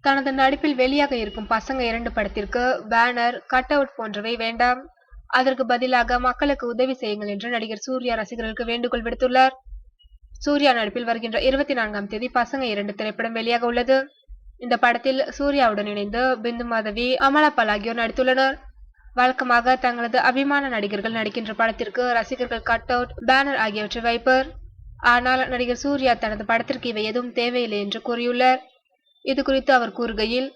தனது நடிப்பில் வெளியாக இருக்கும் பசங்க 2 படத்திற்கு பேனர், கட் அவுட் போன்றவை வேண்டாம். அதற்கு பதிலாக மக்களுக்கு உதவி செய்யுங்கள் என்று நடிகர் சூர்யா ரசிகர்களுக்கு வேண்டுகோள் விடுத்துள்ளார். சூர்யா நடிப்பில் வருகின்ற 24ஆம் தேதி பசங்க 2 திரைப்படம் வெளியாக உள்ளது. இந்த படத்தில் சூர்யாவுடன் இணைந்து பிந்து மாதவி, அமலா பால் ஆகியோர் நடித்துள்ளனர். வழக்கமாக தங்களது அபிமான நடிகர்கள் நடிக்கின்ற படத்திற்கு ரசிகர்கள் கட் அவுட், பேனர் ஆகியவற்றை வைப்பர். ஆனால் நடிகர் சூர்யா தனது படத்திற்கு இவை எதுவும் தேவையில்லை என்று கூறியுள்ளார். இது குறித்து அவர் கூறுகையில்,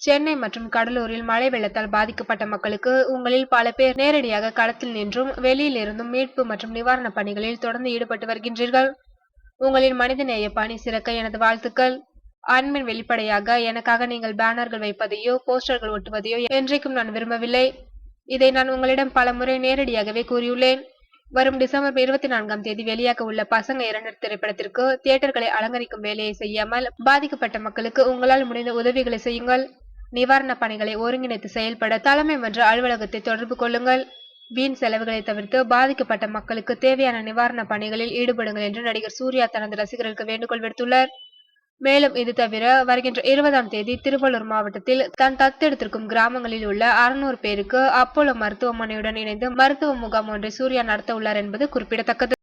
சென்னை மற்றும் கடலூரில் மழை வெள்ளத்தால் பாதிக்கப்பட்ட மக்களுக்கு உங்களில் பல பேர் நேரடியாக களத்தில் நின்றும் வெளியில் இருந்தும் மீட்பு மற்றும் நிவாரண பணிகளில் தொடர்ந்து ஈடுபட்டு வருகின்றீர்கள். உங்களின் மனிதநேய பணி சிறக்க எனது வாழ்த்துக்கள். அன்பின் வெளிப்படையாக எனக்காக நீங்கள் பேனர்கள் வைப்பதையோ போஸ்டர்கள் ஒட்டுவதையோ என்றைக்கும் நான் விரும்பவில்லை. இதை நான் உங்களிடம் பல முறை நேரடியாகவே கூறியுள்ளேன். வரும் டிசம்பர் 24ஆம் தேதி வெளியாக உள்ள பசங்க 2 திரைப்படத்திற்கு தியேட்டர்களை அலங்கரிக்கும் வேலையை செய்யாமல் பாதிக்கப்பட்ட மக்களுக்கு உங்களால் முடிந்த உதவிகளை செய்யுங்கள். நிவாரண பணிகளை ஒருங்கிணைத்து செயல்பட தலைமை மன்ற அலுவலகத்தை தொடர்பு கொள்ளுங்கள். வீண் செலவுகளை தவிர்த்து பாதிக்கப்பட்ட மக்களுக்கு தேவையான நிவாரண பணிகளில் ஈடுபடுங்கள் என்று நடிகர் சூர்யா தனது ரசிகர்களுக்கு வேண்டுகோள் விடுத்துள்ளார். மேலும் இது தவிர வருகின்ற 20ஆம் தேதி திருவள்ளூர் மாவட்டத்தில் தான் தத்தெடுத்திருக்கும் கிராமங்களில் உள்ள 600 பேருக்கு அப்போலோ மருத்துவமனையுடன் இணைந்து மருத்துவ முகாம் ஒன்றை சூர்யா நடத்த உள்ளார் என்பது குறிப்பிடத்தக்கது.